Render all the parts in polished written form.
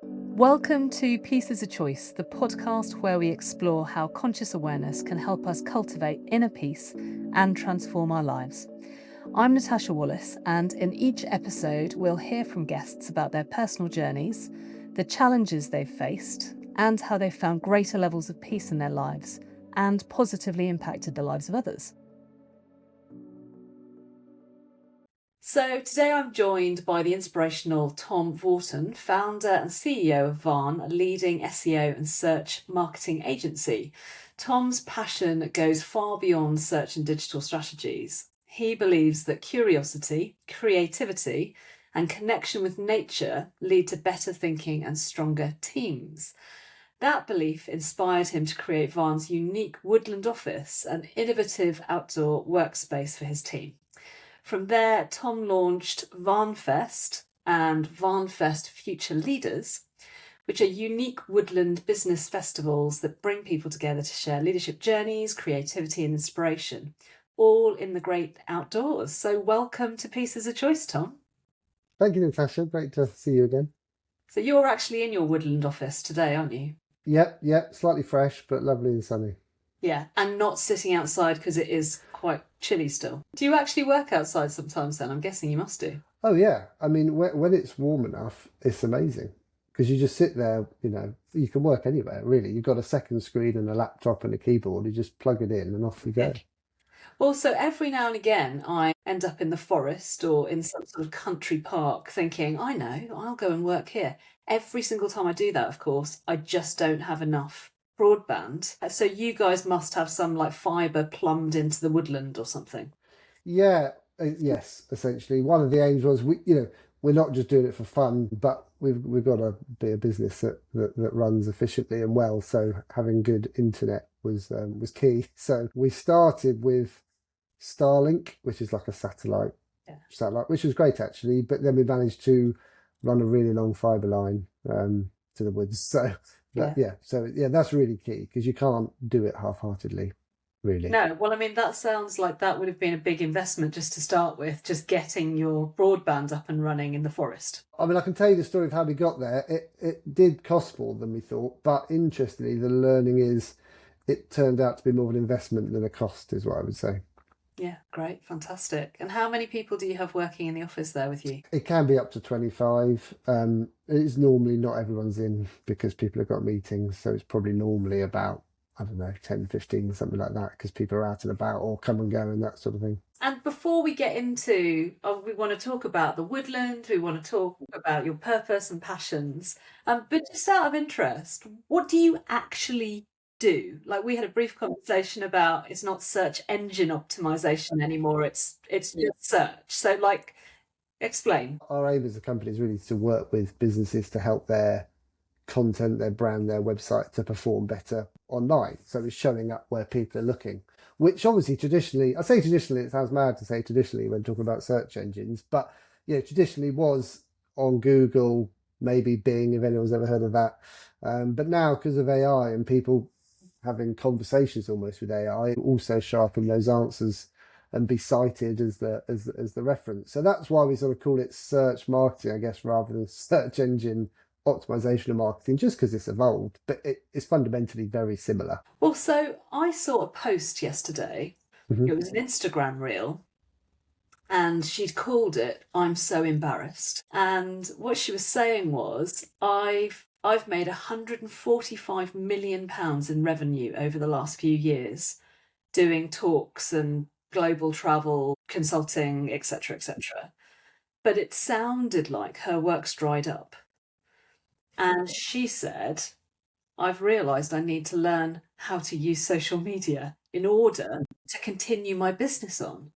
Welcome to Peace is a Choice, the podcast where we explore how conscious awareness can help us cultivate inner peace and transform our lives. I'm Natasha Wallace, and in each episode, we'll hear from guests about their personal journeys, the challenges they've faced, and how they've found greater levels of peace in their lives and positively impacted the lives of others. So today I'm joined by the inspirational Tom Vaughton, founder and CEO of Varn, a leading SEO and search marketing agency. Tom's passion goes far beyond search and digital strategies. He believes that curiosity, creativity, and connection with nature lead to better thinking and stronger teams. That belief inspired him to create Varn's unique woodland office, an innovative outdoor workspace for his team. From there, Tom launched VarnFest and VarnFest Future Leaders, which are unique woodland business festivals that bring people together to share leadership journeys, creativity and inspiration, all in the great outdoors. So welcome to Peace is a Choice, Tom. Thank you, Natasha. Great to see you again. So you're actually in your woodland office today, aren't you? Yep. Slightly fresh, but lovely and sunny. Yeah, and not sitting outside because it is quite chilly still. Do you actually work outside sometimes then? I'm guessing you must do. Oh, yeah. I mean, when it's warm enough, it's amazing because you just sit there, you can work anywhere, really. You've got a second screen and a laptop and a keyboard. You just plug it in and off you go. Well, so every now and again, I end up in the forest or in some sort of country park thinking, I know, I'll go and work here. Every single time I do that, of course, I just don't have enough broadband. So you guys must have some like fibre plumbed into the woodland or something. Yeah, yes, essentially. One of the aims was we're not just doing it for fun, but we've got to be a business that runs efficiently and well. So having good internet was key. So we started with Starlink, which is like a satellite, which was great actually. But then we managed to run a really long fibre line to the woods. So that's really key because you can't do it half-heartedly. Really. No, well, I mean, that sounds like that would have been a big investment just to start with, just getting your broadband up and running in the forest. I mean, I can tell you the story of how we got there. It did cost more than we thought, but interestingly, the learning is it turned out to be more of an investment than a cost, is what I would say. Yeah, great, fantastic. And how many people do you have working in the office there with you? It can be up to 25. It's normally not everyone's in because people have got meetings, so it's probably normally about, I don't know, 10, 15, something like that, because people are out and about or come and go and that sort of thing. And before we get into, we want to talk about the woodland, we want to talk about your purpose and passions. But just out of interest, what do you actually do? Like we had a brief conversation about it's not search engine optimization anymore, it's just search. So like, explain. Our aim as a company is really to work with businesses to help their content, their brand, their website to perform better online. So it's showing up where people are looking, which obviously traditionally, I say traditionally, it sounds mad to say traditionally when talking about search engines, but traditionally was on Google, maybe Bing, if anyone's ever heard of that. But now because of AI and people having conversations almost with AI, also sharpen those answers and be cited as the reference. So that's why we sort of call it search marketing, I guess, rather than search engine optimization of marketing, just because it's evolved, but it's fundamentally very similar. Well, so I saw a post yesterday. Mm-hmm. It was an Instagram reel, and she'd called it "I'm so embarrassed." And what she was saying was, I've made £145 million in revenue over the last few years, doing talks and global travel, consulting, etc., etc. But it sounded like her work's dried up. And she said, I've realised I need to learn how to use social media in order to continue my business on.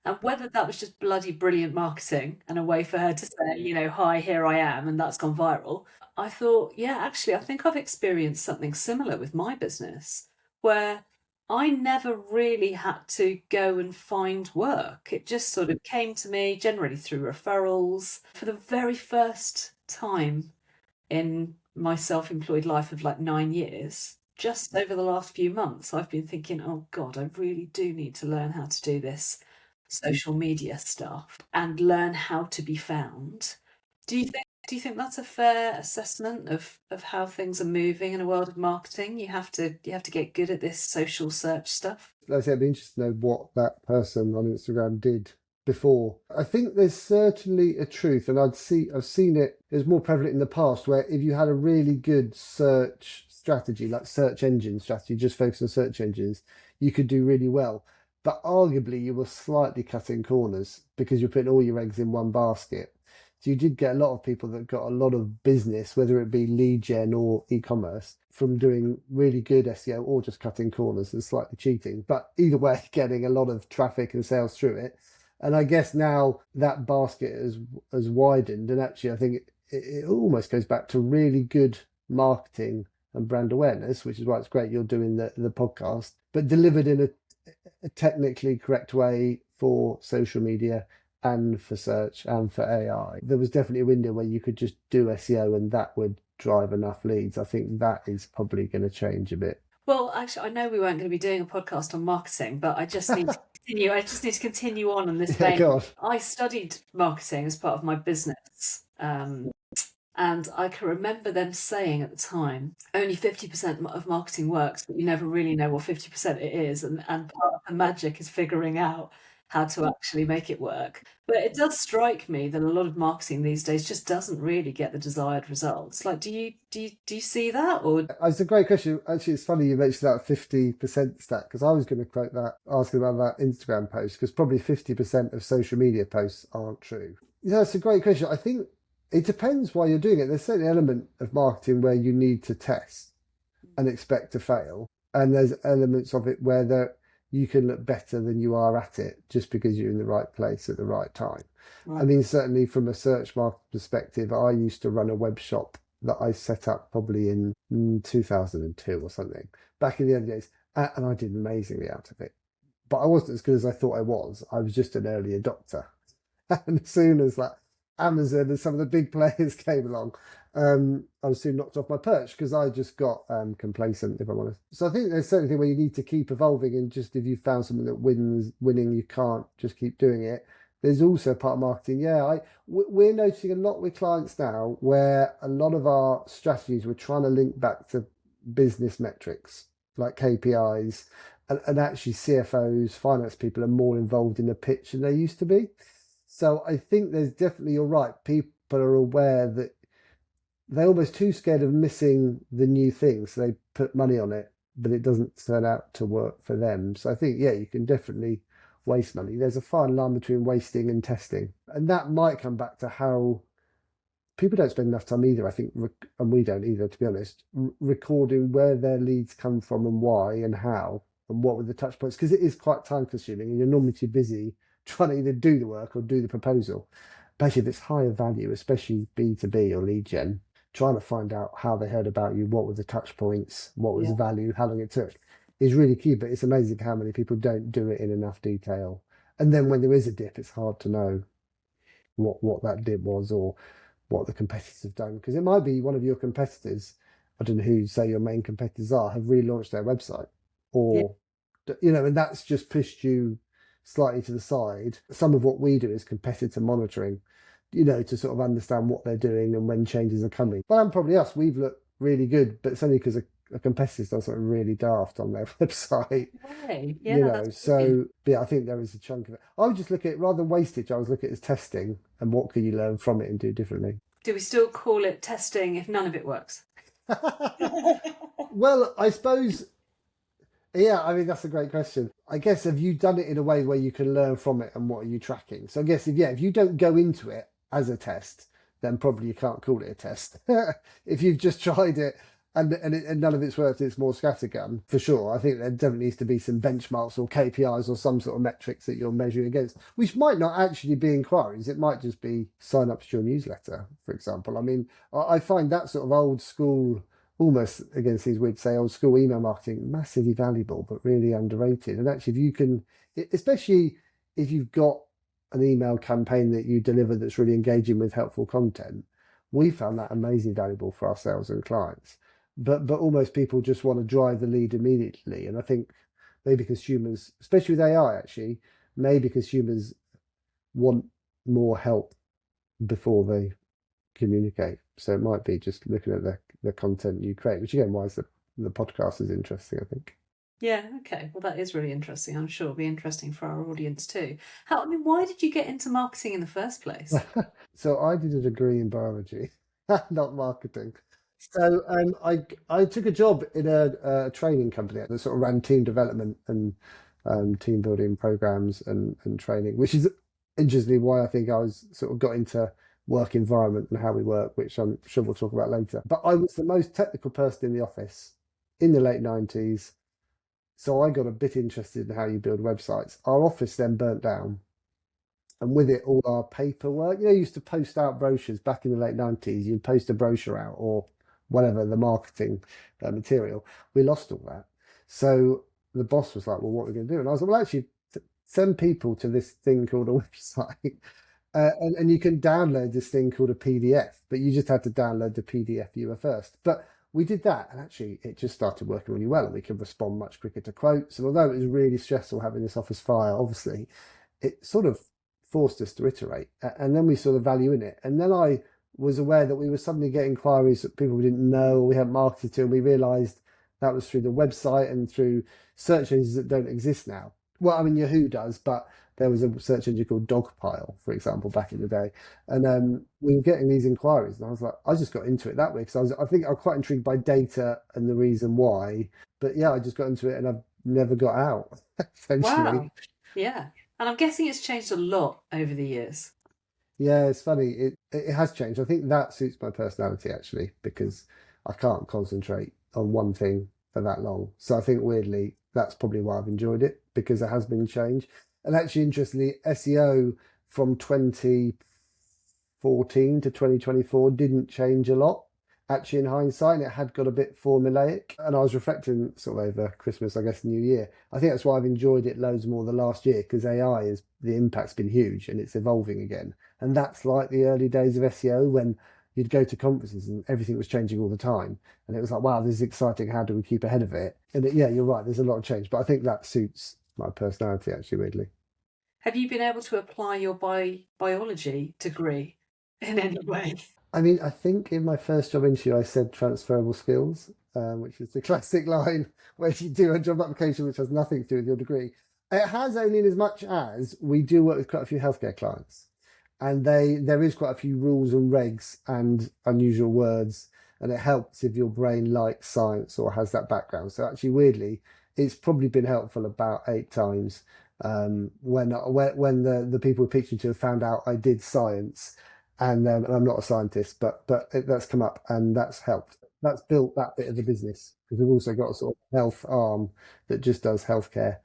And whether that was just bloody brilliant marketing and a way for her to say, hi, here I am, and that's gone viral, I thought, yeah, actually, I think I've experienced something similar with my business where I never really had to go and find work. It just sort of came to me generally through referrals. For the very first time in my self-employed life of like 9 years, just over the last few months, I've been thinking, oh God, I really do need to learn how to do this social media stuff and learn how to be found. Do you think Do you think that's a fair assessment of how things are moving in a world of marketing? You have to get good at this social search stuff. Like I said, it'd be interesting to know what that person on Instagram did before. I think there's certainly a truth, and I've seen it as more prevalent in the past, where if you had a really good search strategy, like search engine strategy, just focus on search engines, you could do really well. But arguably, you were slightly cutting corners because you're putting all your eggs in one basket. So you did get a lot of people that got a lot of business, whether it be lead gen or e-commerce, from doing really good SEO or just cutting corners and slightly cheating. But either way, getting a lot of traffic and sales through it. And I guess now that basket has widened, and actually I think it almost goes back to really good marketing and brand awareness, which is why it's great you're doing the podcast, but delivered in a technically correct way for social media and for search and for AI. There was definitely a window where you could just do SEO and that would drive enough leads. I think that is probably going to change a bit. Well, actually, I know we weren't going to be doing a podcast on marketing, but I just need to continue. I just need to continue on this vein. Go on. I studied marketing as part of my business. And I can remember them saying at the time, only 50% of marketing works, but you never really know what 50% it is. And part of the magic is figuring out how to actually make it work. But it does strike me that a lot of marketing these days just doesn't really get the desired results. Like, do you see that? Or it's a great question. Actually, it's funny you mentioned that 50% stat, because I was going to quote that, asking about that Instagram post, because probably 50% of social media posts aren't true. Yeah, it's a great question. I think it depends why you're doing it. There's certainly an element of marketing where you need to test and expect to fail. And there's elements of it where you can look better than you are at it just because you're in the right place at the right time. Right. I mean, certainly from a search market perspective, I used to run a web shop that I set up probably in 2002 or something, back in the early days. And I did amazingly out of it. But I wasn't as good as I thought I was. I was just an early adopter. And as soon as that Amazon and some of the big players came along, I was soon knocked off my perch because I just got complacent, if I'm honest. So I think there's certain things where you need to keep evolving, and just if you found something that winning, you can't just keep doing it. There's also a part of marketing. Yeah, we're noticing a lot with clients now where a lot of our strategies we're trying to link back to business metrics like KPIs, and actually CFOs, finance people are more involved in the pitch than they used to be. So I think there's definitely, you're right, people are aware that they're almost too scared of missing the new thing, so they put money on it, but it doesn't turn out to work for them. So I think, yeah, you can definitely waste money. There's a fine line between wasting and testing. And that might come back to how people don't spend enough time either, I think, and we don't either, to be honest, recording where their leads come from and why and how and what were the touch points, because it is quite time consuming and you're normally too busy trying to either do the work or do the proposal. But actually, if it's higher value, especially B2B or lead gen, trying to find out how they heard about you, what were the touch points, what was the value, how long it took, is really key. But it's amazing how many people don't do it in enough detail. And then when there is a dip, it's hard to know what that dip was or what the competitors have done. Because it might be one of your competitors, I don't know who say your main competitors are, have relaunched their website. Or, and that's just pushed you slightly to the side. Some of what we do is competitor monitoring, to sort of understand what they're doing and when changes are coming. But I'm probably us, we've looked really good, but it's only because a competitor's done something really daft on their website. Right. Yeah, so yeah, I think there is a chunk of it. I would just look at it rather than wastage, I would look at it as testing and what can you learn from it and do differently. Do we still call it testing if none of it works? Well, I suppose, yeah, I mean, that's a great question. I guess, have you done it in a way where you can learn from it and what are you tracking? So I guess, if you don't go into it as a test, then probably you can't call it a test. If you've just tried it and none of it's worked, it's more scattergun, for sure. I think there definitely needs to be some benchmarks or KPIs or some sort of metrics that you're measuring against, which might not actually be inquiries. It might just be sign ups to your newsletter, for example. I mean, I find that sort of old school, almost, again, seems weird to say, old school email marketing, massively valuable, but really underrated. And actually, if you can, especially if you've got an email campaign that you deliver that's really engaging with helpful content, we found that amazingly valuable for ourselves and clients. But almost people just want to drive the lead immediately. And I think maybe consumers, especially with AI actually, maybe consumers want more help before they communicate. So it might be just looking at the content you create, which again, why is the podcast is interesting, I think. Yeah, okay. Well, that is really interesting. I'm sure it'll be interesting for our audience too. Why did you get into marketing in the first place? So I did a degree in biology, not marketing. So I took a job in a training company that sort of ran team development and team building programs and training, which is interestingly why I think I was sort of got into work environment and how we work, which I'm sure we'll talk about later. But I was the most technical person in the office in the late 90s. So I got a bit interested in how you build websites. Our office then burnt down, and with it, all our paperwork. You used to post out brochures back in the late 90s. You'd post a brochure out or whatever, the marketing material. We lost all that. So the boss was like, well, what are we going to do? And I was like, well, actually, send people to this thing called a website. And you can download this thing called a PDF, but you just had to download the PDF viewer first. But we did that, and actually it just started working really well, and we could respond much quicker to quotes. And although it was really stressful having this office fire, obviously, it sort of forced us to iterate, and then we saw the value in it. And then I was aware that we were suddenly getting inquiries that people we didn't know or we hadn't marketed to, and we realized that was through the website and through search engines that don't exist now. Well, I mean, Yahoo does, but there was a search engine called Dogpile, for example, back in the day. And we were getting these inquiries, and I was like, I just got into it that way because I think I was quite intrigued by data and the reason why. But yeah, I just got into it and I've never got out, essentially. Wow. Yeah. And I'm guessing it's changed a lot over the years. Yeah, it's funny. It has changed. I think that suits my personality actually, because I can't concentrate on one thing for that long. So I think weirdly, that's probably why I've enjoyed it, because it has been changed. And actually, interestingly, SEO from 2014 to 2024 didn't change a lot. Actually, in hindsight, it had got a bit formulaic. And I was reflecting sort of over Christmas, I guess, New Year. I think that's why I've enjoyed it loads more the last year, because AI is the impact's been huge and it's evolving again. And that's like the early days of SEO when you'd go to conferences and everything was changing all the time. And it was like, wow, this is exciting. How do we keep ahead of it? And yeah, you're right. There's a lot of change, but I think that suits my personality actually, weirdly. Have you been able to apply your biology degree in any way? I mean, I think in my first job interview, I said transferable skills, which is the classic line where you do a job application which has nothing to do with your degree. It has only in as much as we do work with quite a few healthcare clients, and there is quite a few rules and regs and unusual words, and it helps if your brain likes science or has that background. So actually, weirdly, it's probably been helpful about 8 times when the people we're pitching to have found out I did science, and I'm not a scientist, but that's come up and that's helped. That's built that bit of the business, because we've also got a sort of health arm that just does healthcare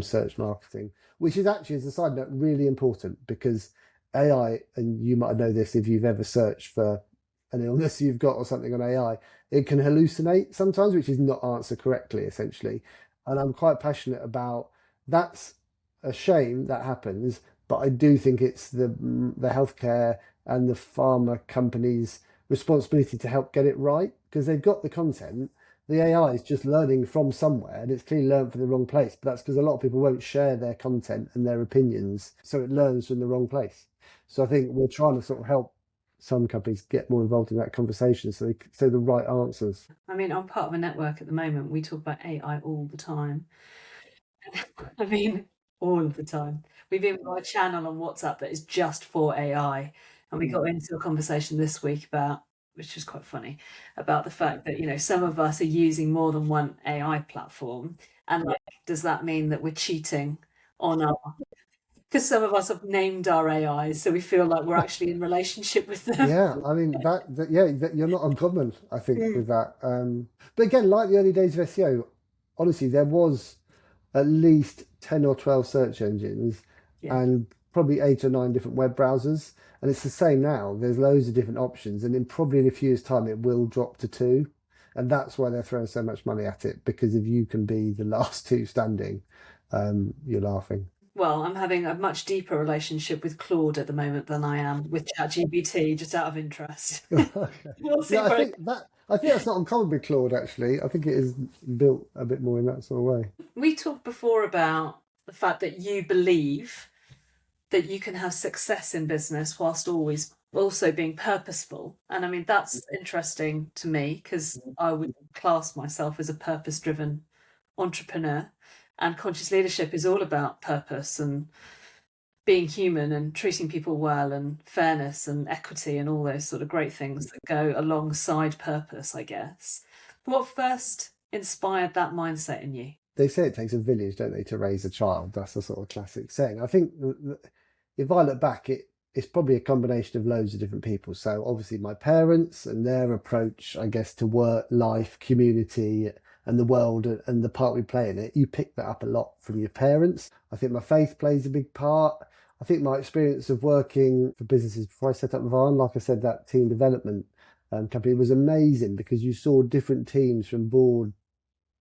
search marketing, which is actually, as a side note, really important, because AI, and you might know this if you've ever searched for an illness you've got or something on AI, it can hallucinate sometimes, which is not answered correctly, essentially. And I'm quite passionate about that's a shame that happens, but I do think it's the healthcare and the pharma companies' responsibility to help get it right, because they've got the content. The AI is just learning from somewhere, and it's clearly learned from the wrong place. But that's because a lot of people won't share their content and their opinions, so it learns from the wrong place. So I think we're trying to sort of help some companies get more involved in that conversation, so they say the right answers. I mean, I'm part of a network at the moment. We talk about AI all the time. I mean, all of the time. We've even got a channel on WhatsApp that is just for AI. And we got into a conversation this week about, which was quite funny, about the fact that, some of us are using more than one AI platform. And like, does that mean that we're cheating on our, because some of us have named our AIs, so we feel like we're actually in relationship with them. Yeah, I mean that you're not uncommon, I think, with that. But again, like the early days of SEO, honestly, there was at least 10 or 12 search engines Yeah. and probably 8 or 9 different web browsers. And it's the same now. There's loads of different options. And probably in a few years' time, it will drop to 2. And that's why they're throwing so much money at it, because if you can be the last 2 standing, you're laughing. Well, I'm having a much deeper relationship with Claude at the moment than I am with ChatGPT, just out of interest. We'll see Yeah, where I think that's not uncommon with Claude, actually. I think it is built a bit more in that sort of way. We talked before about the fact that you believe that you can have success in business whilst always also being purposeful. And I mean, that's interesting to me because I would class myself as a purpose-driven entrepreneur. And conscious leadership is all about purpose and being human and treating people well and fairness and equity and all those sort of great things that go alongside purpose, I guess. What first inspired that mindset in you? They say it takes a village, don't they, to raise a child? That's a sort of classic saying. I think if I look back, it's probably a combination of loads of different people. So obviously my parents and their approach, I guess, to work, life, community, and the world and the part we play in it. You pick that up a lot from your parents. I think my faith plays a big part. I think my experience of working for businesses before I set up Varn, like I said, that team development company was amazing because you saw different teams from board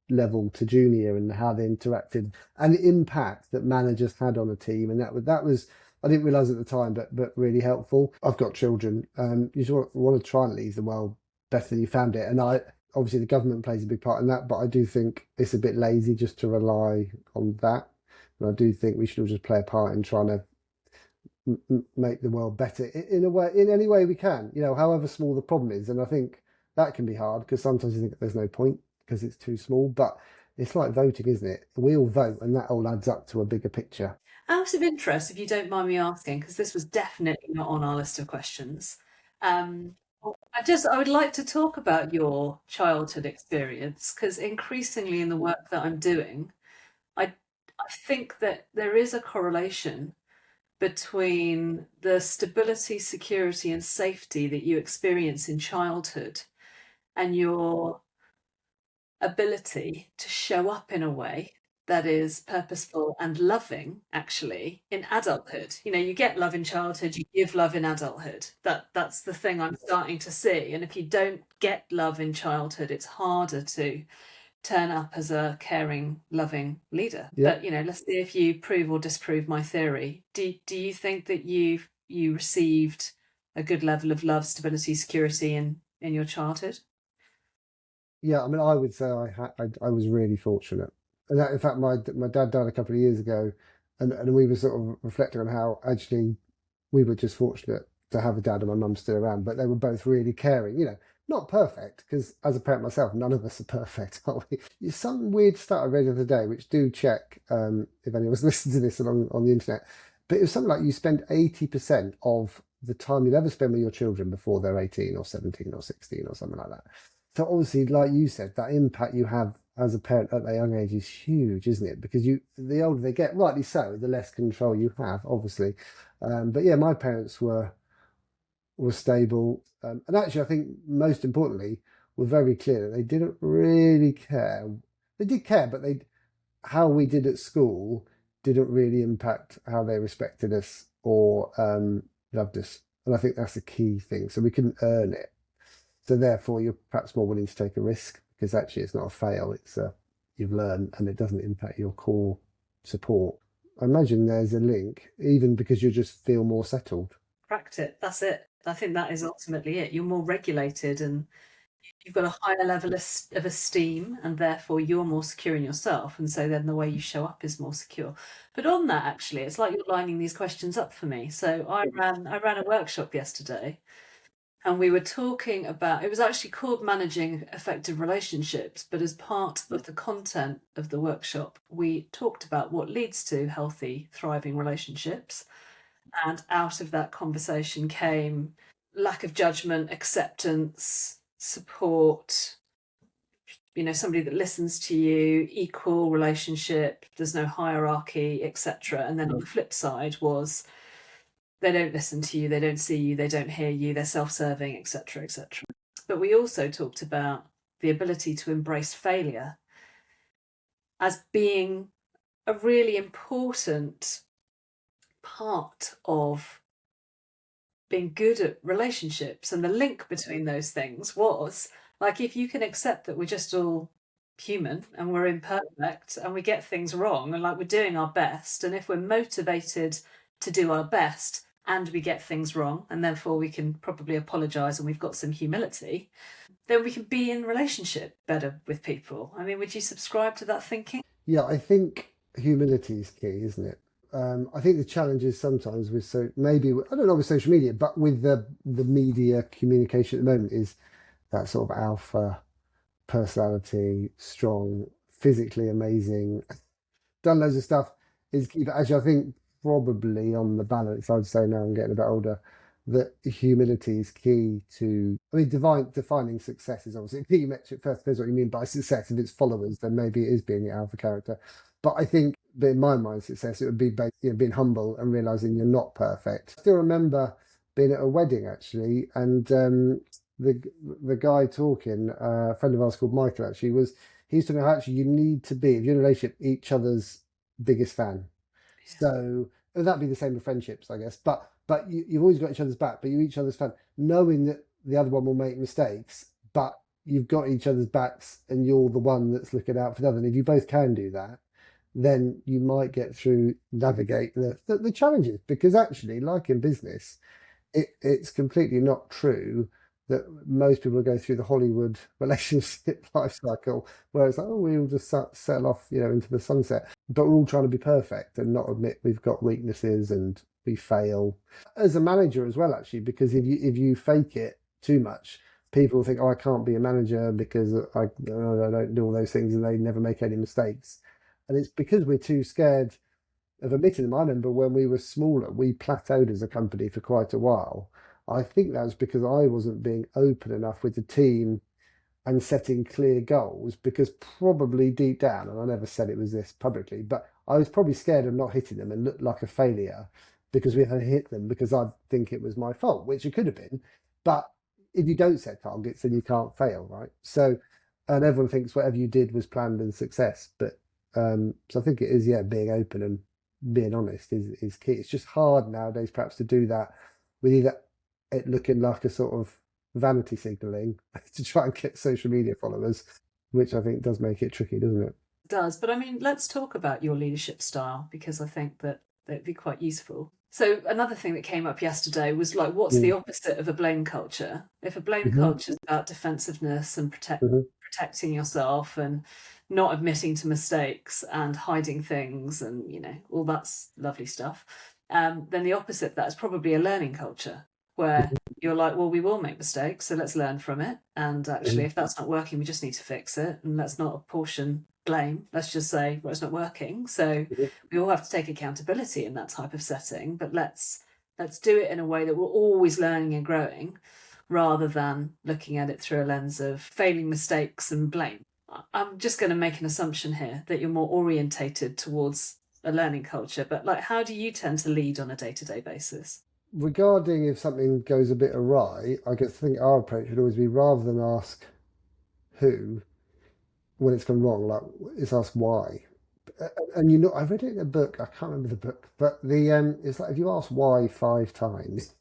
level to junior and how they interacted and the impact that managers had on a team. And that was I didn't realize at the time, but really helpful. I've got children. You just want to try and leave the world better than you found it. And obviously the government plays a big part in that, but I do think it's a bit lazy just to rely on that. And I do think we should all just play a part in trying to make the world better in a way, in any way we can, however small the problem is. And I think that can be hard because sometimes you think there's no point because it's too small, but it's like voting, isn't it? We all vote and that all adds up to a bigger picture. Out of interest, if you don't mind me asking, because this was definitely not on our list of questions, um, I would like to talk about your childhood experience because increasingly in the work that I'm doing, I I think that there is a correlation between the stability, security, and safety that you experience in childhood and your ability to show up in a way that is purposeful and loving actually in adulthood. You get love in childhood, you give love in adulthood. That's the thing I'm starting to see. And if you don't get love in childhood, it's harder to turn up as a caring, loving leader. Yeah. But let's see if you prove or disprove my theory. Do you think that you received a good level of love, stability, security in your childhood? Yeah, I mean, I would say I was really fortunate. And that, in fact, my dad died a couple of years ago, and we were sort of reflecting on how actually we were just fortunate to have a dad and my mum still around, but they were both really caring. Not perfect because as a parent myself, none of us are perfect, are we? There's some weird stuff I read the other day, which do check if anyone's listening to this on the internet. But it was something like you spend 80% of the time you'd ever spend with your children before they're 18 or 17 or 16 or something like that. So obviously, like you said, that impact you have as a parent at a young age is huge, isn't it? Because the older they get, rightly so, the less control you have, obviously. But yeah, my parents were stable, and actually, I think most importantly, were very clear that they didn't really care. They did care, but how we did at school didn't really impact how they respected us or loved us. And I think that's the key thing. So we couldn't earn it. So therefore, you're perhaps more willing to take a risk because actually it's not a fail. It's you've learned and it doesn't impact your core support. I imagine there's a link, even because you just feel more settled. Cracked it. That's it. I think that is ultimately it. You're more regulated and you've got a higher level of esteem, and therefore you're more secure in yourself. And so then the way you show up is more secure. But on that, actually, it's like you're lining these questions up for me. So I ran a workshop yesterday and we were talking about, it was actually called Managing Effective Relationships, but as part of the content of the workshop, we talked about what leads to healthy, thriving relationships. And out of that conversation came lack of judgment, acceptance, support, somebody that listens to you, equal relationship, there's no hierarchy, etc. And then on the flip side was they don't listen to you, they don't see you, they don't hear you, they're self-serving, etc., etc. But we also talked about the ability to embrace failure as being a really important part of being good at relationships. And the link between those things was like, if you can accept that we're just all human and we're imperfect and we get things wrong and like we're doing our best, and if we're motivated to do our best and we get things wrong and therefore we can probably apologize and we've got some humility, then we can be in relationship better with people. I mean, would you subscribe to that thinking? Yeah, I think humility is key, isn't it? I think the challenge is sometimes with maybe I don't know with social media, but with the media communication at the moment is that sort of alpha personality, strong, physically amazing, done loads of stuff is key. But actually, I think probably on the balance, I'd say now I'm getting a bit older, that humility is key to. I mean, defining success is obviously a key metric. First, depends what you mean by success. If it's followers, then maybe it is being the alpha character. But I think, but in my mind, success it would be being humble and realizing you're not perfect. I still remember being at a wedding actually, and the guy talking, a friend of ours called Michael actually was he's talking about actually you need to be if you're in a relationship each other's biggest fan. So that'd be the same with friendships, I guess. But you've always got each other's back, but you're each other's fan, knowing that the other one will make mistakes, but you've got each other's backs and you're the one that's looking out for the other. And if you both can do that, then you might get through, navigate the challenges. Because actually, like in business, it's completely not true that most people go through the Hollywood relationship life cycle where it's like, oh, we all just settle off, into the sunset. But we're all trying to be perfect and not admit we've got weaknesses and we fail. As a manager as well, actually, because if you fake it too much, people think, oh, I can't be a manager because I don't do all those things and they never make any mistakes. And it's because we're too scared of admitting them. I remember when we were smaller, we plateaued as a company for quite a while. I think that was because I wasn't being open enough with the team and setting clear goals, because probably deep down, and I never said it was this publicly, but I was probably scared of not hitting them and looked like a failure because we hadn't hit them, because I think it was my fault, which it could have been. But if you don't set targets, then you can't fail, right? So, and everyone thinks whatever you did was planned and success. But so I think it is, being open and being honest is key. It's just hard nowadays, perhaps, to do that with either it looking like a sort of vanity signaling to try and get social media followers, which I think does make it tricky, doesn't it? It does. But I mean, let's talk about your leadership style, because I think that it'd be quite useful. So another thing that came up yesterday was like, what's the opposite of a blame culture? If a blame culture is about defensiveness and protecting yourself and not admitting to mistakes and hiding things and, all that's lovely stuff, then the opposite of that is probably a learning culture where you're like, well, we will make mistakes, so let's learn from it. And actually, if that's not working, we just need to fix it. And let's not apportion blame. Let's just say, well, it's not working. So we all have to take accountability in that type of setting. But let's do it in a way that we're always learning and growing, rather than looking at it through a lens of failing, mistakes and blame. I'm just going to make an assumption here that you're more orientated towards a learning culture. But like, how do you tend to lead on a day-to-day basis? Regarding if something goes a bit awry, I guess I think our approach would always be, rather than ask who when it's gone wrong, like it's ask why. And I read it in a book. I can't remember the book, but it's like if you ask why 5 times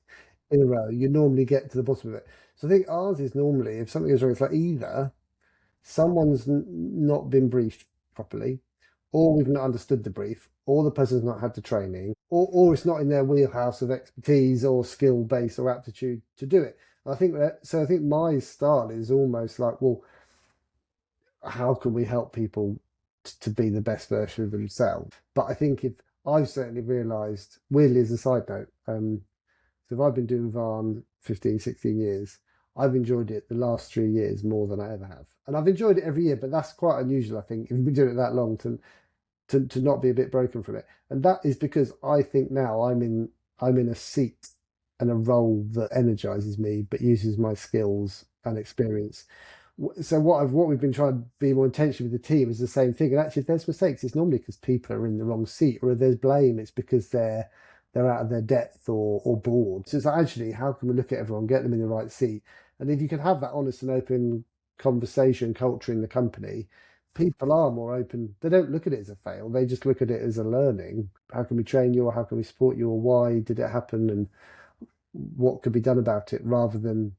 in a row, you normally get to the bottom of it. So I think ours is normally, if something goes wrong, it's like either someone's not been briefed properly, or we've not understood the brief, or the person's not had the training, or it's not in their wheelhouse of expertise or skill base or aptitude to do it. I think so. I think my style is almost like, well, how can we help people to be the best version of themselves? But I think if I've certainly realised, weirdly as a side note, so if I've been doing Varn 15, 16 years, I've enjoyed it the last 3 years more than I ever have. And I've enjoyed it every year, but that's quite unusual, I think, if you've been doing it that long to not be a bit broken from it. And that is because I think now I'm in a seat and a role that energizes me, but uses my skills and experience. So what we've been trying to be more intentional with the team is the same thing. And actually, if there's mistakes, it's normally because people are in the wrong seat, or if there's blame, it's because they're out of their depth or bored. So it's like, actually, how can we look at everyone, get them in the right seat? And if you can have that honest and open conversation culture in the company, people are more open. They don't look at it as a fail. They just look at it as a learning. How can we train you, or how can we support you, or why did it happen, and what could be done about it, rather than,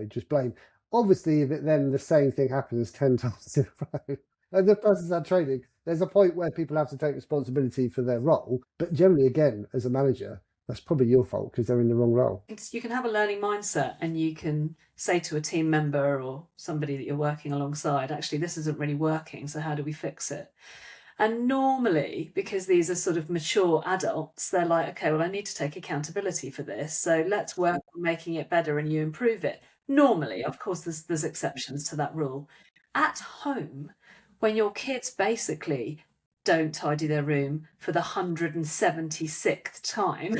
just blame. Obviously, if then the same thing happens 10 times in a row, and the person's had training, there's a point where people have to take responsibility for their role. But generally, again, as a manager, that's probably your fault because they're in the wrong role. You can have a learning mindset, and you can say to a team member or somebody that you're working alongside, actually, this isn't really working, so how do we fix it? And normally, because these are sort of mature adults, they're like, okay, well, I need to take accountability for this. So let's work on making it better and you improve it. Normally, of course, there's exceptions to that rule. At home, when your kids basically don't tidy their room for the 176th time,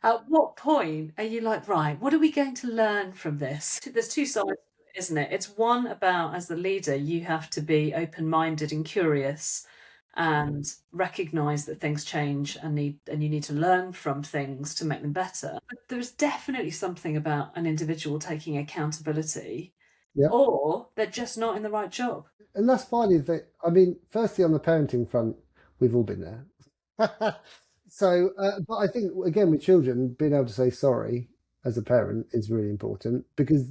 at what point are you like, right, what are we going to learn from this? There's two sides to it, isn't it? It's one about, as the leader, you have to be open-minded and curious and recognize that things change and you need to learn from things to make them better. But there's definitely something about an individual taking accountability, Yeah. or they're just not in the right job. And that's fine if they, I mean, firstly, on the parenting front, we've all been there. So, but I think, again, with children, being able to say sorry as a parent is really important, because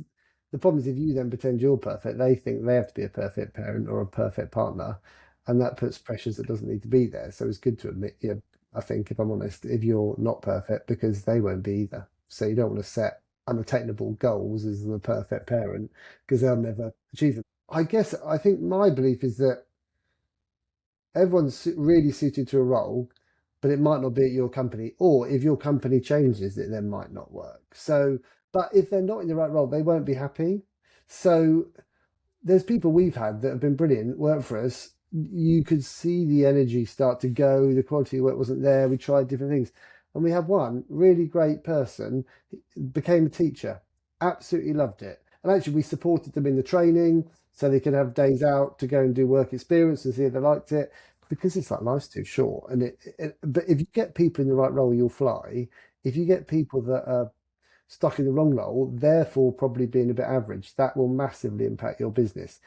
the problem is if you then pretend you're perfect, they think they have to be a perfect parent or a perfect partner, and that puts pressures that doesn't need to be there. So it's good to admit, yeah, I think, if I'm honest, if you're not perfect, because they won't be either. So you don't want to set unattainable goals as the perfect parent, because they'll never achieve them. I guess I think my belief is that everyone's really suited to a role, but it might not be at your company, or if your company changes, it then might not work. So, but if they're not in the right role, they won't be happy. So there's people we've had that have been brilliant, work for us. You could see the energy start to go, the quality of work wasn't there. We tried different things. And we had one really great person, became a teacher, absolutely loved it. And actually, we supported them in the training so they could have days out to go and do work experience and see if they liked it, because it's like life's too short. And but if you get people in the right role, you'll fly. If you get people that are stuck in the wrong role, therefore probably being a bit average, that will massively impact your business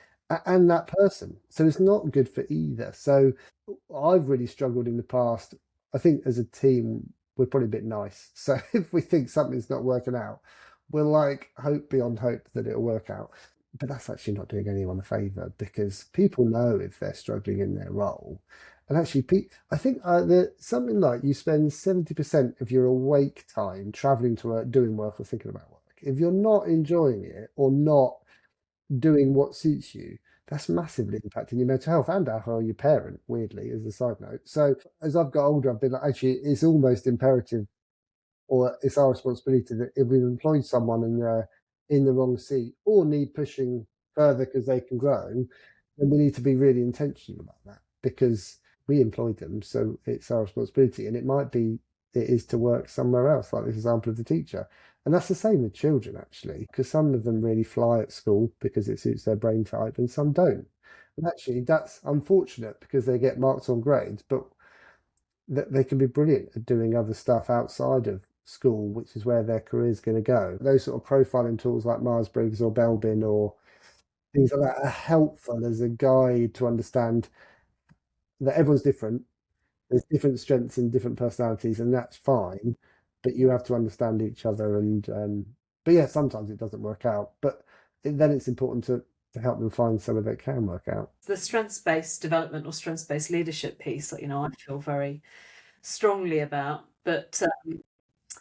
and that person. So it's not good for either. So I've really struggled in the past. I think as a team, we're probably a bit nice. So if we think something's not working out, we'll like hope beyond hope that it'll work out. But that's actually not doing anyone a favour, because people know if they're struggling in their role. And actually, I think that something like you spend 70% of your awake time traveling to work, doing work, or thinking about work. If you're not enjoying it or not doing what suits you, that's massively impacting your mental health and how your parent, weirdly, as a side note. So as I've got older, I've been like, actually, it's almost imperative, or it's our responsibility, that if we've employed someone and they're in the wrong seat or need pushing further because they can grow, then we need to be really intentional about that, because we employed them, so it's our responsibility. And it might be it is to work somewhere else, like this example of the teacher. And that's the same with children, actually, because some of them really fly at school because it suits their brain type and some don't. And actually, that's unfortunate because they get marked on grades, but they can be brilliant at doing other stuff outside of school, which is where their career is going to go. Those sort of profiling tools like Myers-Briggs or Belbin or things like that are helpful as a guide to understand that everyone's different. There's different strengths and different personalities, and that's fine. But you have to understand each other. And but yeah, sometimes it doesn't work out. But then it's important to help them find somewhere that can work out. The strengths-based development or strengths-based leadership piece that, I feel very strongly about. But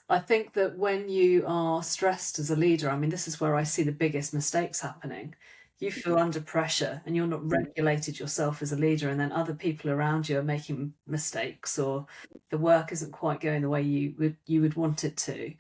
I think that when you are stressed as a leader, I mean, this is where I see the biggest mistakes happening. You feel under pressure and you're not regulated yourself as a leader, and then other people around you are making mistakes, or the work isn't quite going the way you would want it to.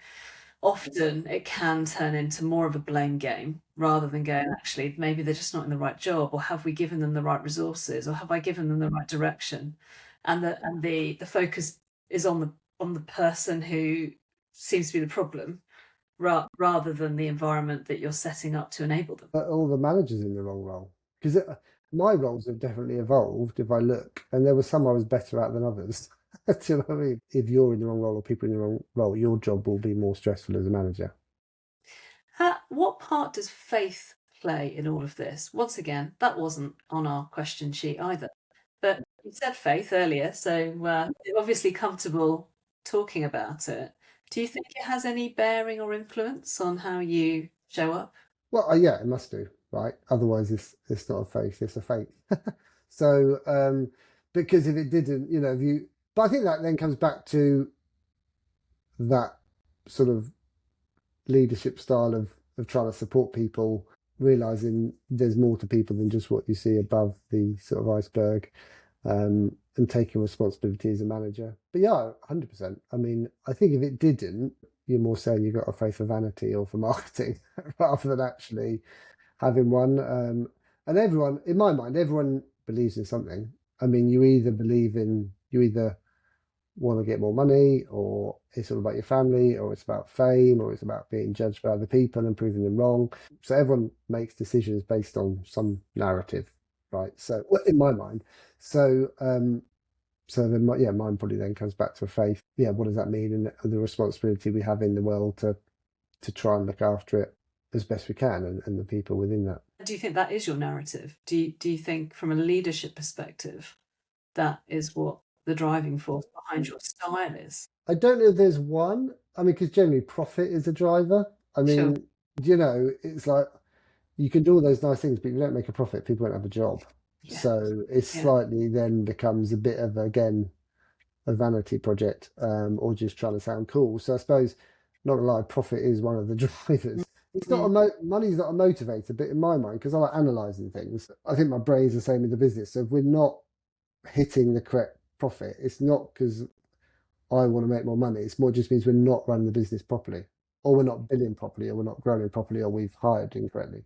Often it can turn into more of a blame game rather than going, actually, maybe they're just not in the right job, or have we given them the right resources, or have I given them the right direction? And the focus is on the person who seems to be the problem, rather than the environment that you're setting up to enable them. But all the managers in the wrong role, because my roles have definitely evolved if I look, and there were some I was better at than others. Do you know what I mean? If you're in the wrong role or people in the wrong role, your job will be more stressful as a manager. What part does faith play in all of this? Once again, that wasn't on our question sheet either. But you said faith earlier, so you're obviously comfortable talking about it. Do you think it has any bearing or influence on how you show up? Well, yeah, it must do, right? Otherwise, it's not a faith; it's a fate. So, because if it didn't, if you, but I think that then comes back to that sort of leadership style of trying to support people, realizing there's more to people than just what you see above the sort of iceberg. and taking responsibility as a manager. But yeah, 100%. I mean, I think if it didn't, you're more saying you've got a faith for vanity or for marketing rather than actually having one. And everyone, in my mind, everyone believes in something. I mean, you either want to get more money, or it's all about your family, or it's about fame, or it's about being judged by other people and proving them wrong. So everyone makes decisions based on some narrative, right? So in my mind, so so then mine probably then comes back to a faith. Yeah, what does that mean, and the responsibility we have in the world to try and look after it as best we can, and the people within that. Do you think that is your narrative? Do you think, from a leadership perspective, that is what the driving force behind your style is? I don't know if there's one. I mean, because generally profit is a driver. I Sure. mean, it's like you can do all those nice things, but if you don't make a profit, people won't have a job. Yeah. So it Yeah. slightly then becomes a bit of, again, a vanity project, or just trying to sound cool. So I suppose, not gonna lie, profit is one of the drivers. It's not money's not a motivator, but in my mind, because I like analysing things, I think my brain's the same in the business. So if we're not hitting the correct profit, it's not because I want to make more money. It's more just means we're not running the business properly, or we're not billing properly, or we're not growing properly, or we've hired incorrectly.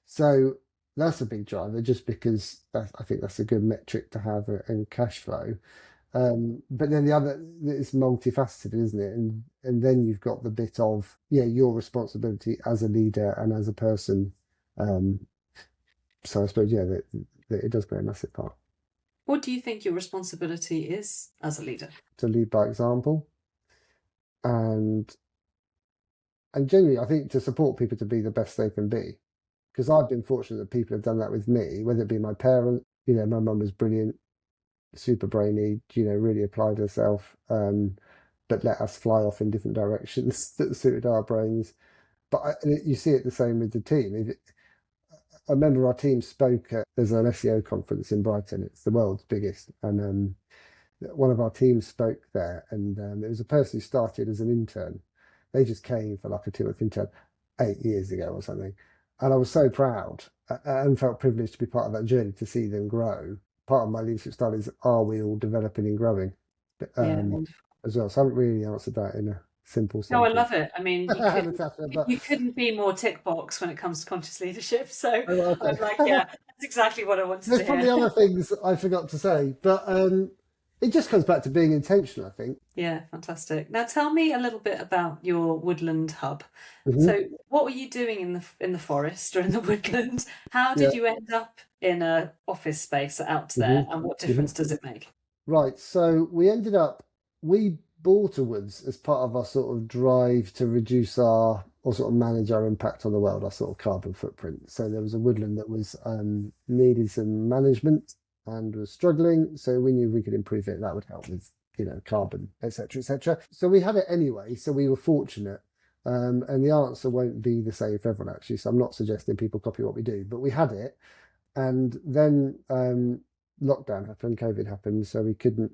So that's a big driver, just because I think that's a good metric to have in cash flow. But then the other, it's multifaceted, isn't it? And then you've got the bit of, your responsibility as a leader and as a person. So I suppose, that it does play a massive part. What do you think your responsibility is as a leader? To lead by example, and generally, I think to support people to be the best they can be. Because I've been fortunate that people have done that with me, whether it be my parent, my mum was brilliant, super brainy, really applied herself, but let us fly off in different directions that suited our brains. But you see it the same with the team. I remember our team spoke there's an SEO conference in Brighton. It's the world's biggest. And one of our teams spoke there, and it was a person who started as an intern. They just came for like a 2 month intern 8 years ago or something. And I was so proud and felt privileged to be part of that journey, to see them grow. Part of my leadership style is, are we all developing and growing as well? So I haven't really answered that in a simple No, I sentence. love it. I mean, Natasha, but you couldn't be more tick box when it comes to conscious leadership. So okay. I'm like, yeah, that's exactly what I wanted There's to probably hear. other things I forgot to say, but it just comes back to being intentional, I think. Yeah, fantastic. Now tell me a little bit about your woodland hub. So what were you doing in the forest or in the woodland? How did you end up in a office space out there, and what difference does it make? Right, so we bought a woods as part of our sort of drive to reduce or sort of manage our impact on the world, our sort of carbon footprint. So there was a woodland that was needed some management and was struggling. So we knew we could improve it. That would help with, carbon, etc., etc. So we had it anyway. So we were fortunate. And the answer won't be the same for everyone, actually. So I'm not suggesting people copy what we do, but we had it. And then lockdown happened, COVID happened, so we couldn't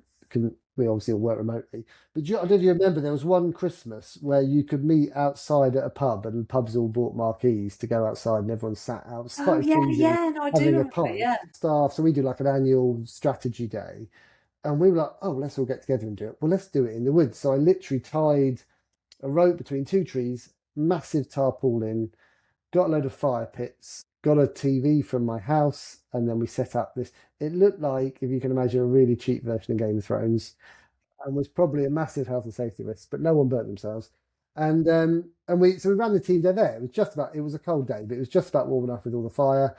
we obviously all work remotely. But I don't know if you remember, there was one Christmas where you could meet outside at a pub, and the pubs all bought marquees to go outside, and everyone sat outside Oh yeah, freezing, no, I do having a remember. pint. Yeah. Staff, so we do like an annual strategy day, and we were like, oh, let's all get together and do it. Well, let's do it in the woods. So I literally tied a rope between two trees, massive tarpaulin, got a load of fire pits, got a TV from my house, and then we set up this. It looked like, if you can imagine, a really cheap version of Game of Thrones, and was probably a massive health and safety risk, but no one burnt themselves. And we ran the team day there. It was a cold day, but it was just about warm enough with all the fire.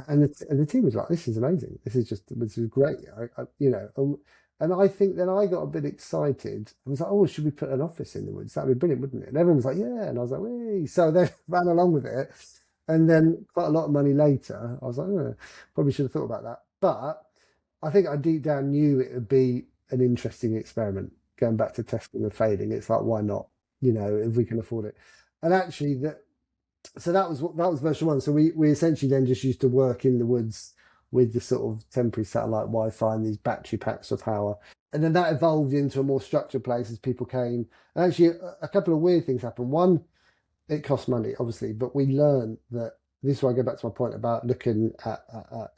And the team was like, this is amazing. This is great. And I think then I got a bit excited. I was like, oh, should we put an office in the woods? That'd be brilliant, wouldn't it? And everyone was like, yeah. And I was like, wee. So they ran along with it. And then quite a lot of money later, I was like, oh, probably should have thought about that. But I think I deep down knew it would be an interesting experiment. Going back to testing and failing, it's like, why not? If we can afford it. And actually, that was version one. So we essentially then just used to work in the woods with the sort of temporary satellite Wi-Fi and these battery packs of power. And then that evolved into a more structured place as people came. And actually, a couple of weird things happened. One, it cost money, obviously, but we learned that this is why I go back to my point about looking at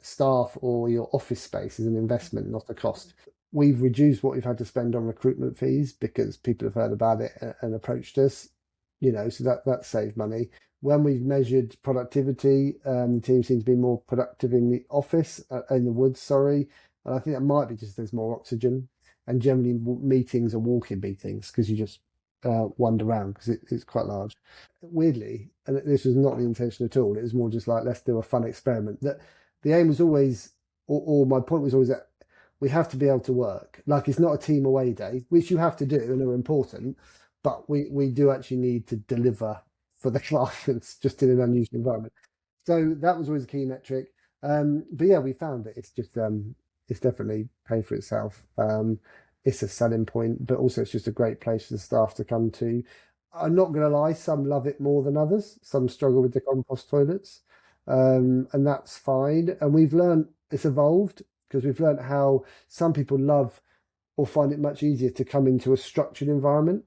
staff or your office space as an investment, not a cost. We've reduced what we've had to spend on recruitment fees because people have heard about it and approached us, so that saved money. When we've measured productivity, the team seems to be more productive in the office, in the woods, sorry. And I think that might be just there's more oxygen, and generally meetings are walking meetings because you just wander around because it's quite large. Weirdly, and this was not the intention at all, it was more just like, let's do a fun experiment. That the aim was always, or my point was always that we have to be able to work. Like, it's not a team away day, which you have to do and are important, but we do actually need to deliver for the clients just in an unusual environment. So that was always a key metric. But yeah, we found that it's just it's definitely paid for itself. It's a selling point, but also it's just a great place for the staff to come to. I'm not going to lie, some love it more than others. Some struggle with the compost toilets, and that's fine. And we've learned, it's evolved because we've learned how some people love or find it much easier to come into a structured environment.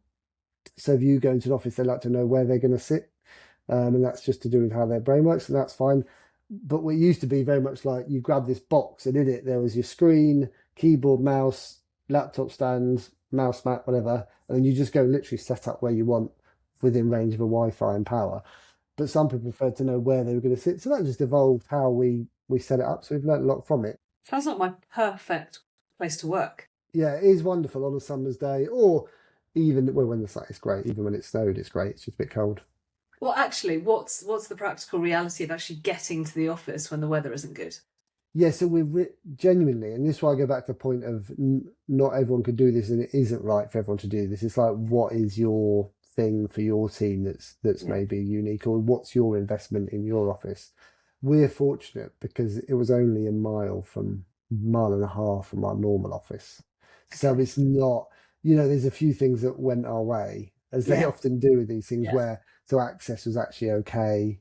So if you go into an office, they like to know where they're going to sit, and that's just to do with how their brain works, and that's fine. But what used to be very much like you grab this box, and in it there was your screen, keyboard, mouse, laptop stand, mouse mat, whatever, and then you just go literally set up where you want within range of a Wi-Fi and power. But some people preferred to know where they were going to sit, so that just evolved how we set it up. So we've learned a lot from it. Sounds like my perfect place to work. Yeah, it is wonderful on a summer's day, or even when the site is great. Even when it snowed, it's great. It's just a bit cold. Well, actually, what's the practical reality of actually getting to the office when the weather isn't good? Yeah, so we're genuinely, and this is why I go back to the point of not everyone could do this, and it isn't right for everyone to do this. It's like, what is your thing for your team that's maybe unique, or what's your investment in your office? We're fortunate because it was only a mile and a half from our normal office. So it's not, there's a few things that went our way, as they often do with these things, where so access was actually okay.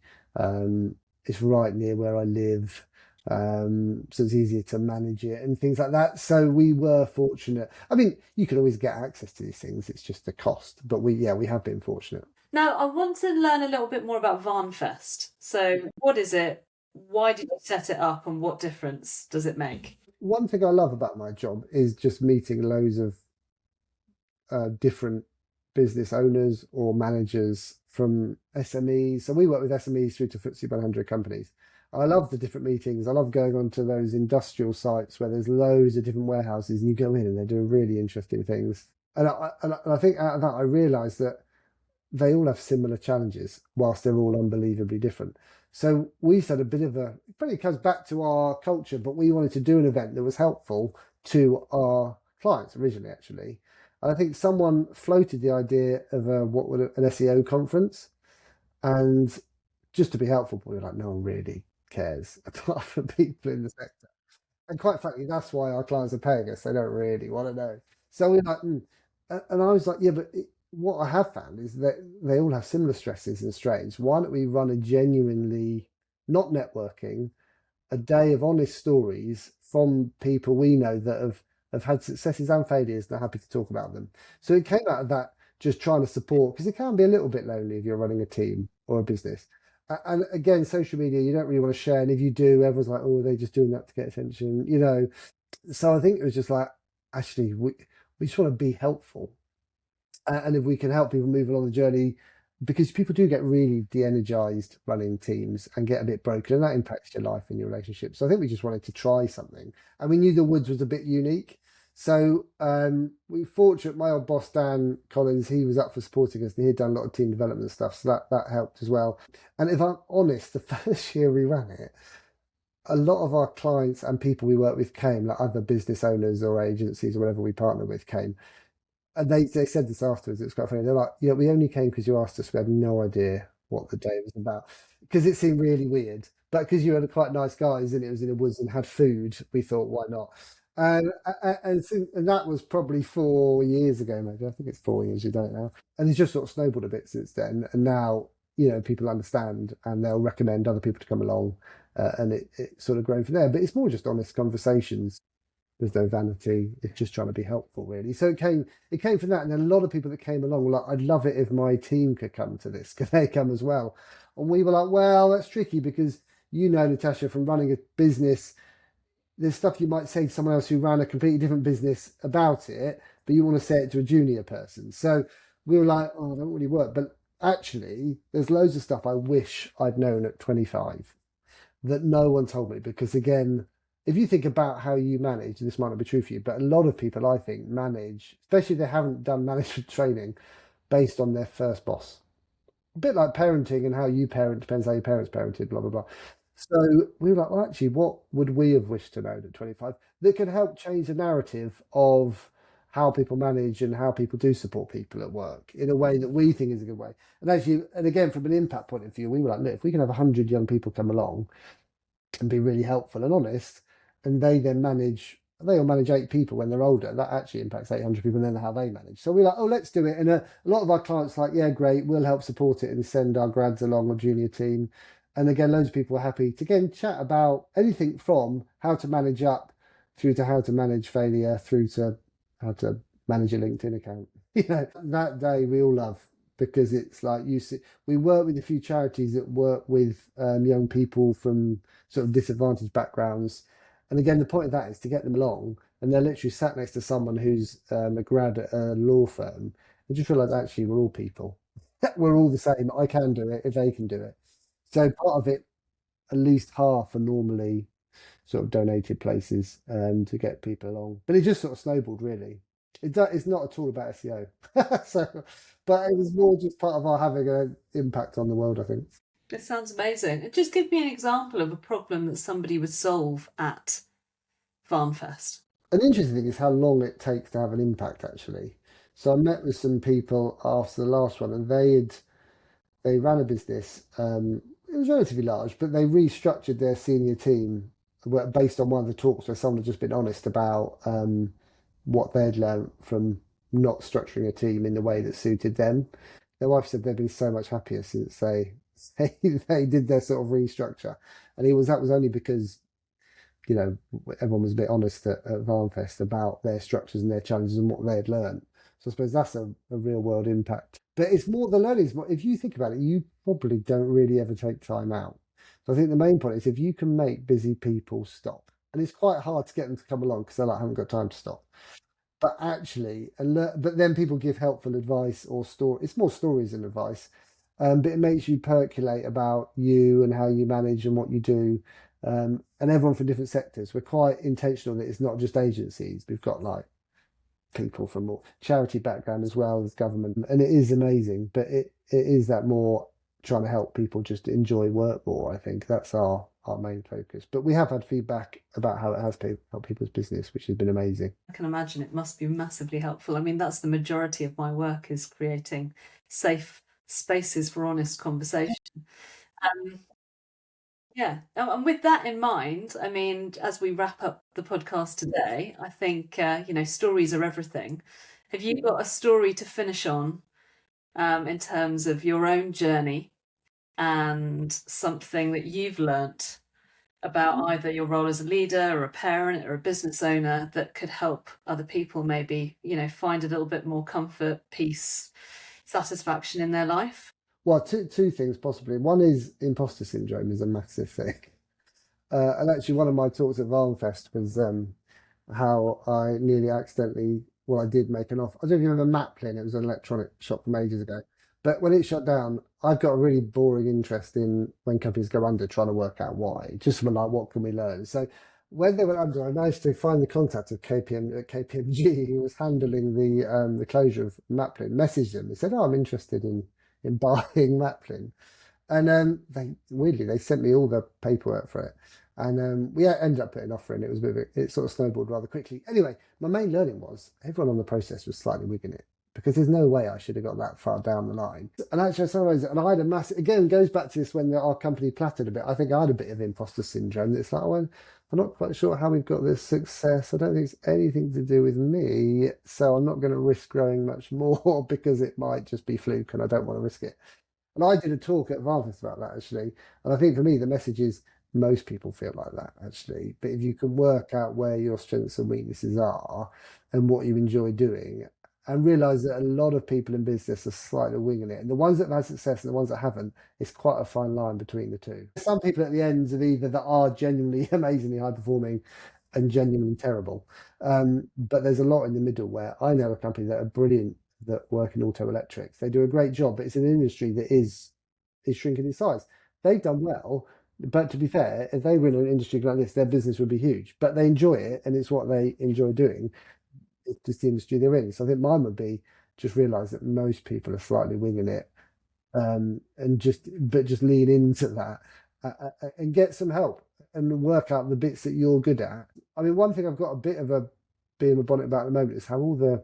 It's right near where I live. So it's easier to manage it and things like that. So we were fortunate. I mean, you could always get access to these things. It's just the cost. But we have been fortunate. Now, I want to learn a little bit more about VarnFest. So what is it? Why did you set it up, and what difference does it make? One thing I love about my job is just meeting loads of different business owners or managers from SMEs. So we work with SMEs through to FTSE 100 companies. I love the different meetings. I love going onto those industrial sites where there's loads of different warehouses and you go in and they're doing really interesting things. And I think out of that, I realised that they all have similar challenges whilst they're all unbelievably different. So we said a bit of it probably comes back to our culture, but we wanted to do an event that was helpful to our clients originally, actually. And I think someone floated the idea of an SEO conference, and just to be helpful, we were like, no one really cares apart from people in the sector. And quite frankly, that's why our clients are paying us. They don't really want to know. So we're like, and I was like, yeah, but what I have found is that they all have similar stresses and strains. Why don't we run a genuinely, not networking, a day of honest stories from people we know that have had successes and failures and are happy to talk about them. So it came out of that, just trying to support, because it can be a little bit lonely if you're running a team or a business. And again, social media, you don't really want to share. And if you do, everyone's like, oh, they're just doing that to get attention, So I think it was just like, actually, we just want to be helpful. And if we can help people move along the journey, because people do get really de-energized running teams and get a bit broken, and that impacts your life and your relationships. So I think we just wanted to try something, and we knew the woods was a bit unique. So we fortunate, my old boss Dan Collins, he was up for supporting us, and he had done a lot of team development stuff, so that helped as well. And if I'm honest, the first year we ran it, a lot of our clients and people we work with came, like other business owners or agencies or whatever we partner with came. And they said this afterwards. It was quite funny. They're like, yeah, we only came because you asked us. We had no idea what the day was about, because it seemed really weird. But because you were quite nice guys and it was in the woods and had food, we thought, why not? And that was probably 4 years ago, maybe. I think it's 4 years, you don't know. And it's just sort of snowballed a bit since then. And now, people understand and they'll recommend other people to come along. And it's sort of grown from there. But it's more just honest conversations. There's no vanity. It's just trying to be helpful, really. So it came from that. And then a lot of people that came along were like, I'd love it if my team could come to this. Could they come as well? And we were like, well, that's tricky because you know, Natasha, from running a business, there's stuff you might say to someone else who ran a completely different business about it, but you want to say it to a junior person. So we were like, oh, it don't really work. But actually, there's loads of stuff I wish I'd known at 25 that no one told me. Because again, if you think about how you manage, this might not be true for you, but a lot of people, I think, manage, especially if they haven't done management training, based on their first boss. A bit like parenting, and how you parent depends how your parents parented, blah, blah, blah. So we were like, well, actually, what would we have wished to know at 25 that could help change the narrative of how people manage and how people do support people at work in a way that we think is a good way? And actually, and again, from an impact point of view, we were like, look, if we can have 100 young people come along and be really helpful and honest, and they'll manage 8 people when they're older, that actually impacts 800 people, and then how they manage. So we're like, oh, let's do it. And a lot of our clients are like, yeah, great, we'll help support it and send our grads along or junior team. And again, loads of people are happy to again chat about anything from how to manage up through to how to manage failure through to how to manage a LinkedIn account. That day we all love, because it's like you see, we work with a few charities that work with young people from sort of disadvantaged backgrounds. And again, the point of that is to get them along, and they're literally sat next to someone who's a grad at a law firm, and just realise actually we're all people. We're all the same. I can do it if they can do it. So part of it, at least half are normally sort of donated places to get people along. But it just sort of snowballed, really. It's not at all about SEO. So, but it was more just part of our having an impact on the world, I think. It sounds amazing. Just give me an example of a problem that somebody would solve at VarnFest. An interesting thing is how long it takes to have an impact, actually. So I met with some people after the last one, and they ran a business. It was relatively large, but they restructured their senior team based on one of the talks where someone had just been honest about what they'd learned from not structuring a team in the way that suited them. Their wife said they'd been so much happier since they did their sort of restructure, and that was only because everyone was a bit honest at VarnFest about their structures and their challenges and what they had learned. So I suppose that's a real world impact. But it's more the learning is more, if you think about it, you probably don't really ever take time out. So I think the main point is if you can make busy people stop, and it's quite hard to get them to come along because they're like, I haven't got time to stop. But actually, but then people give helpful advice or story. It's more stories than advice, but it makes you percolate about you and how you manage and what you do. And everyone from different sectors. We're quite intentional that it's not just agencies. We've got like people from more charity background as well as government, and it is amazing. But it is that more trying to help people just enjoy work more. I think that's our main focus. But we have had feedback about how it has helped people's business, which has been amazing. I can imagine it must be massively helpful. I mean, that's the majority of my work, is creating safe spaces for honest conversation. Yeah, and with that in mind, I mean, as we wrap up the podcast today, I think stories are everything. Have you got a story to finish on, in terms of your own journey and something that you've learnt about either your role as a leader or a parent or a business owner that could help other people maybe, find a little bit more comfort, peace, satisfaction in their life? Well, two things possibly. One is imposter syndrome is a massive thing. And actually, one of my talks at VarnFest was how I nearly accidentally, well, I did make an offer. I don't know if you remember Maplin, it was an electronic shop from ages ago. But when it shut down, I've got a really boring interest in when companies go under, trying to work out why. Just from like, what can we learn? So when they went under, I managed to find the contact of KPMG, who was handling the closure of Maplin, messaged them. They said, "Oh, I'm interested in buying Maplin." And they sent me all the paperwork for it. And we ended up putting an offer in. It was it sort of snowballed rather quickly. Anyway, my main learning was everyone on the process was slightly wigging it, because there's no way I should have got that far down the line. And actually, and I had a massive, again, goes back to this when our company plattered a bit. I think I had a bit of imposter syndrome. It's like, well, I'm not quite sure how we've got this success. I don't think it's anything to do with me. So I'm not going to risk growing much more because it might just be fluke and I don't want to risk it. And I did a talk at VarnFest about that, actually. And I think for me, the message is most people feel like that, actually. But if you can work out where your strengths and weaknesses are and what you enjoy doing, and realise that a lot of people in business are slightly winging it. And the ones that have had success and the ones that haven't, it's quite a fine line between the two. Some people at the ends of either that are genuinely amazingly high performing and genuinely terrible. But there's a lot in the middle where I know a company that are brilliant that work in auto electrics. They do a great job, but it's an industry that is shrinking in size. They've done well, but to be fair, if they were in an industry like this, their business would be huge. But they enjoy it, and it's what they enjoy doing. It's just the industry they're in. So I think mine would be just realise that most people are slightly winging it, and just lean into that and get some help and work out the bits that you're good at. I mean, one thing I've got a bit of a bee in my bonnet about at the moment is how all the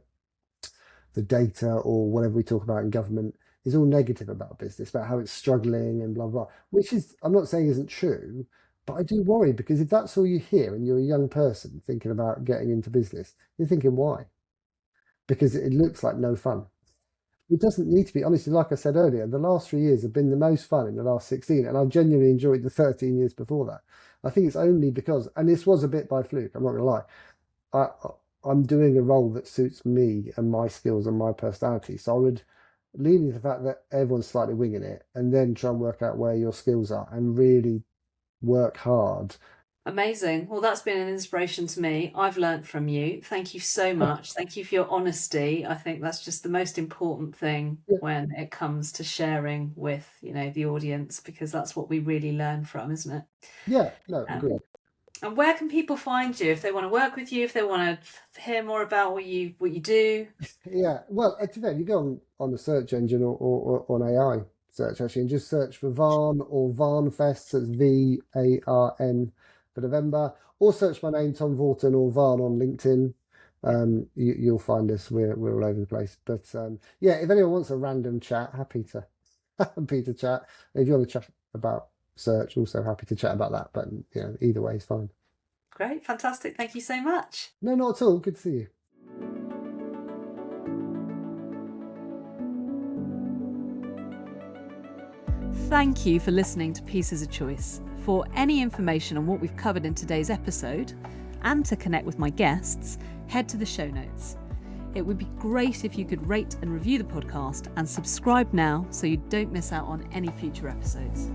data or whatever we talk about in government is all negative about business, about how it's struggling and blah blah, which is, I'm not saying isn't true, but I do worry, because if that's all you hear and you're a young person thinking about getting into business, you're thinking, why? Because it looks like no fun. It doesn't need to be. Honestly, like I said earlier, the last 3 years have been the most fun in the last 16, and I've genuinely enjoyed the 13 years before that. I think it's only because, and this was a bit by fluke, I'm not going to lie, I'm doing a role that suits me and my skills and my personality. So I would lean into the fact that everyone's slightly winging it, and then try and work out where your skills are and really work hard. Amazing. Well, that's been an inspiration to me. I've learnt from you. Thank you so much. Thank you for your honesty. I think that's just the most important thing when it comes to sharing with, the audience, because that's what we really learn from, isn't it? Yeah, no, agreed. And where can people find you if they want to work with you, if they want to hear more about what you do? Yeah, well, you go on the search engine or on AI search, actually, and just search for Varn or VarnFest. So it's VARN for November, or search my name, Tom Vaughton, or Varn on LinkedIn. You'll find us. We're all over the place. But yeah, if anyone wants a random chat, happy to chat. If you want to chat about search, also happy to chat about that. But either way is fine. Great, fantastic. Thank you so much. No, not at all. Good to see you. Thank you for listening to Pieces of Choice. For any information on what we've covered in today's episode, and to connect with my guests, head to the show notes. It would be great if you could rate and review the podcast and subscribe now so you don't miss out on any future episodes.